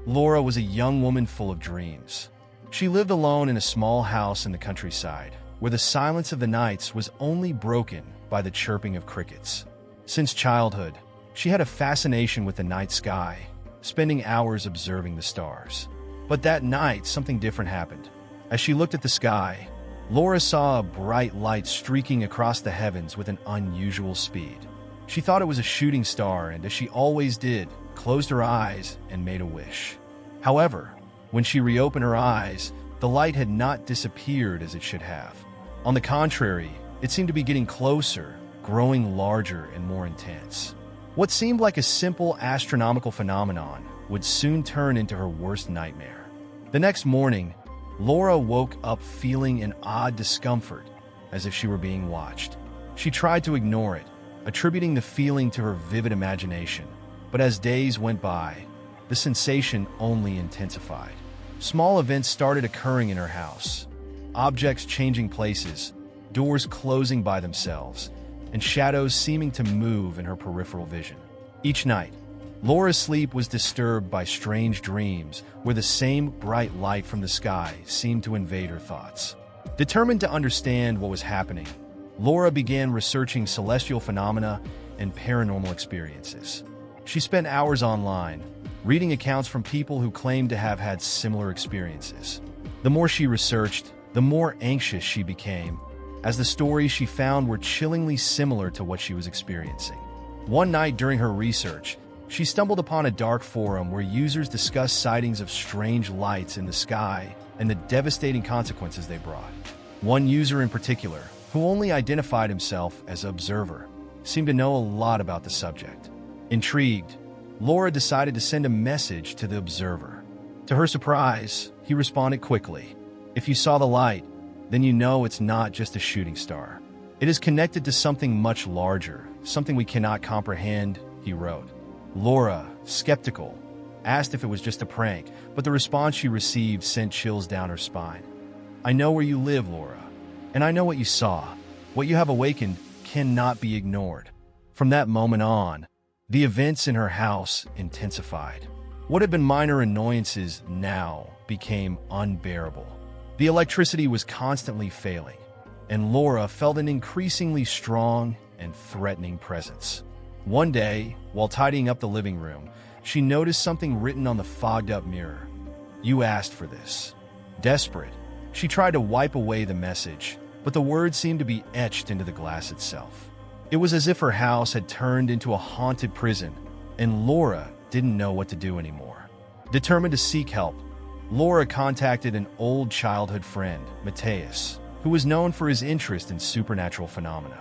Laura was a young woman full of dreams. She lived alone in a small house in the countryside, where the silence of the nights was only broken by the chirping of crickets. Since childhood, she had a fascination with the night sky, spending hours observing the stars. But that night, something different happened. As she looked at the sky, Laura saw a bright light streaking across the heavens with an unusual speed. She thought it was a shooting star and, as she always did, closed her eyes and made a wish. However, when she reopened her eyes, the light had not disappeared as it should have. On the contrary, it seemed to be getting closer, growing larger and more intense. What seemed like a simple astronomical phenomenon would soon turn into her worst nightmare. The next morning, Laura woke up feeling an odd discomfort, as if she were being watched. She tried to ignore it, attributing the feeling to her vivid imagination. But as days went by, the sensation only intensified. Small events started occurring in her house. Objects changing places, doors closing by themselves, and shadows seeming to move in her peripheral vision. Each night, Laura's sleep was disturbed by strange dreams where the same bright light from the sky seemed to invade her thoughts. Determined to understand what was happening, Laura began researching celestial phenomena and paranormal experiences. She spent hours online, reading accounts from people who claimed to have had similar experiences. The more she researched, the more anxious she became, as the stories she found were chillingly similar to what she was experiencing. One night during her research, she stumbled upon a dark forum where users discussed sightings of strange lights in the sky and the devastating consequences they brought. One user in particular, who only identified himself as an observer, seemed to know a lot about the subject. Intrigued, Laura decided to send a message to the observer. To her surprise, he responded quickly. "If you saw the light, then you know it's not just a shooting star. It is connected to something much larger, something we cannot comprehend," he wrote. Laura, skeptical, asked if it was just a prank, but the response she received sent chills down her spine. "I know where you live, Laura, and I know what you saw. What you have awakened cannot be ignored." From that moment on, the events in her house intensified. What had been minor annoyances now became unbearable. The electricity was constantly failing, and Laura felt an increasingly strong and threatening presence. One day, while tidying up the living room, she noticed something written on the fogged-up mirror. "You asked for this." Desperate, she tried to wipe away the message, but the words seemed to be etched into the glass itself. It was as if her house had turned into a haunted prison, and Laura didn't know what to do anymore. Determined to seek help, Laura contacted an old childhood friend, Matthias, who was known for his interest in supernatural phenomena.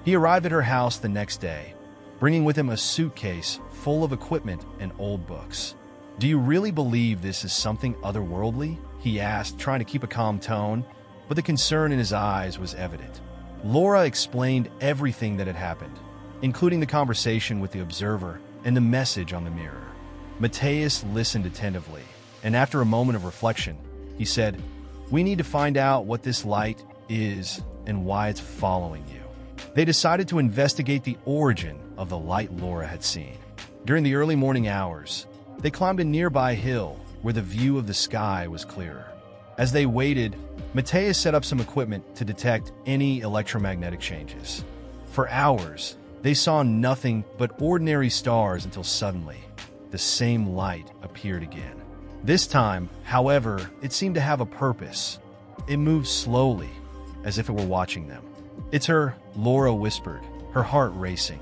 He arrived at her house the next day, bringing with him a suitcase full of equipment and old books. "Do you really believe this is something otherworldly?" he asked, trying to keep a calm tone, but the concern in his eyes was evident. Laura explained everything that had happened, including the conversation with the observer and the message on the mirror. Matthias listened attentively, and after a moment of reflection, he said, "We need to find out what this light is and why it's following you." They decided to investigate the origin of the light Laura had seen. During the early morning hours, they climbed a nearby hill where the view of the sky was clearer. As they waited, Matthias set up some equipment to detect any electromagnetic changes. For hours, they saw nothing but ordinary stars until suddenly, the same light appeared again. This time, however, it seemed to have a purpose. It moved slowly, as if it were watching them. "It's her," Laura whispered, her heart racing.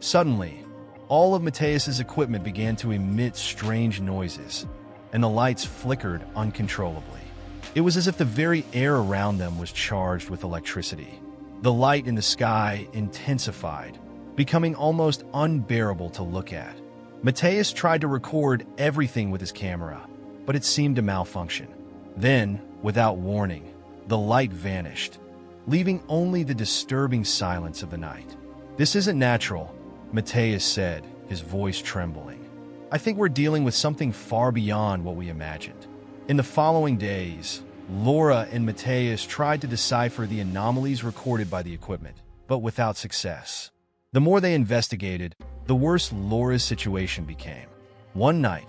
Suddenly, all of Matthias's equipment began to emit strange noises, and the lights flickered uncontrollably. It was as if the very air around them was charged with electricity. The light in the sky intensified, becoming almost unbearable to look at. Matthias tried to record everything with his camera, but it seemed to malfunction. Then, without warning, the light vanished, leaving only the disturbing silence of the night. "This isn't natural," Matthias said, his voice trembling. "I think we're dealing with something far beyond what we imagined." In the following days, Laura and Matthias tried to decipher the anomalies recorded by the equipment, but without success. The more they investigated, the worse Laura's situation became. One night,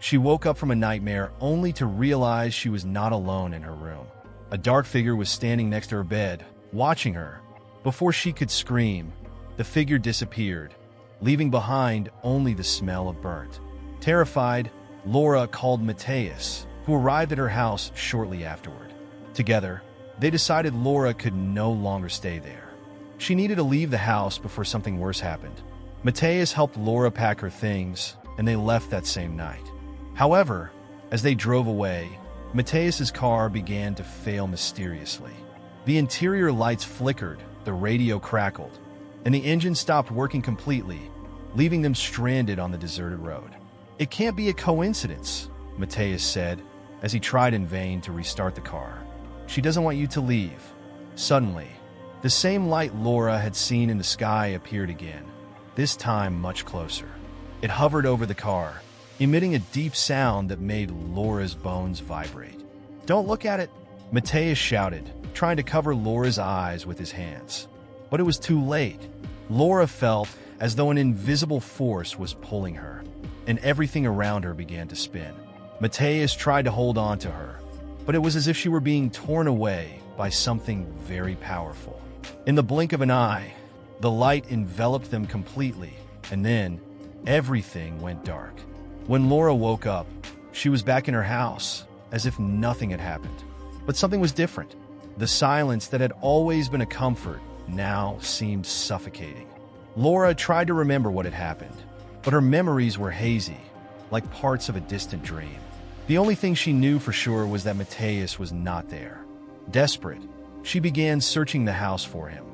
She woke up from a nightmare only to realize she was not alone in her room. A dark figure was standing next to her bed, watching her. Before she could scream, the figure disappeared, leaving behind only the smell of burnt. Terrified, Laura called Mateus, who arrived at her house shortly afterward. Together, they decided Laura could no longer stay there. She needed to leave the house before something worse happened. Mateus helped Laura pack her things, and they left that same night. However, as they drove away, Mateus's car began to fail mysteriously. The interior lights flickered, the radio crackled, and the engine stopped working completely, leaving them stranded on the deserted road. "It can't be a coincidence," Mateus said, as he tried in vain to restart the car. "She doesn't want you to leave." Suddenly, the same light Laura had seen in the sky appeared again, this time much closer. It hovered over the car, emitting a deep sound that made Laura's bones vibrate. "Don't look at it," Mateus shouted, trying to cover Laura's eyes with his hands. But it was too late. Laura felt as though an invisible force was pulling her, and everything around her began to spin. Mateus tried to hold on to her, but it was as if she were being torn away by something very powerful. In the blink of an eye, the light enveloped them completely, and then everything went dark. When Laura woke up, she was back in her house, as if nothing had happened. But something was different. The silence that had always been a comfort now seemed suffocating. Laura tried to remember what had happened, but her memories were hazy, like parts of a distant dream. The only thing she knew for sure was that Mateus was not there. Desperate, she began searching the house for him,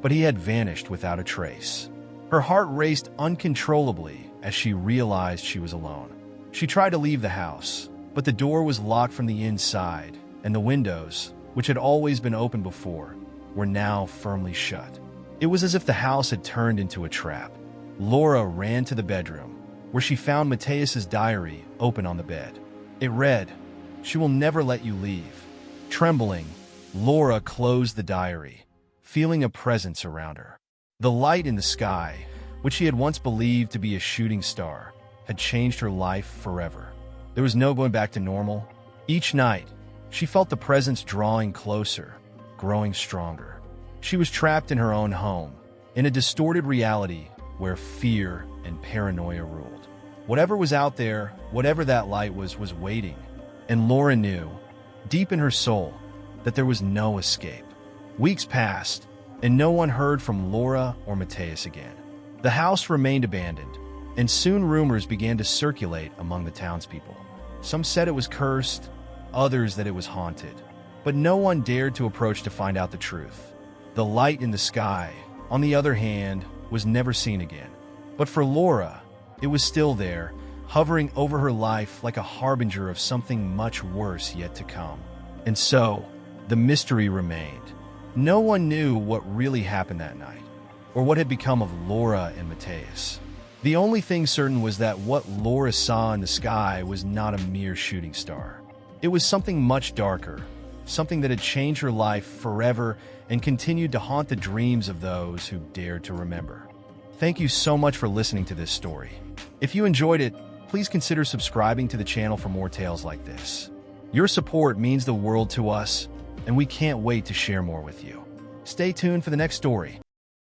but he had vanished without a trace. Her heart raced uncontrollably as she realized she was alone. She tried to leave the house, but the door was locked from the inside, and the windows, which had always been open before, were now firmly shut. It was as if the house had turned into a trap. Laura ran to the bedroom, where she found Mateus's diary open on the bed. It read, "She will never let you leave." Trembling, Laura closed the diary, feeling a presence around her. The light in the sky, which she had once believed to be a shooting star, had changed her life forever. There was no going back to normal. Each night, she felt the presence drawing closer, growing stronger. She was trapped in her own home, in a distorted reality where fear and paranoia ruled. Whatever was out there, whatever that light was waiting. And Laura knew, deep in her soul, that there was no escape. Weeks passed, and no one heard from Laura or Mateus again. The house remained abandoned, and soon rumors began to circulate among the townspeople. Some said it was cursed, others that it was haunted, but no one dared to approach to find out the truth. The light in the sky, on the other hand, was never seen again. But for Laura, it was still there, hovering over her life like a harbinger of something much worse yet to come. And so, the mystery remained. No one knew what really happened that night, or what had become of Laura and Mateus. The only thing certain was that what Laura saw in the sky was not a mere shooting star. It was something much darker, something that had changed her life forever and continued to haunt the dreams of those who dared to remember. Thank you so much for listening to this story. If you enjoyed it, please consider subscribing to the channel for more tales like this. Your support means the world to us, and we can't wait to share more with you. Stay tuned for the next story.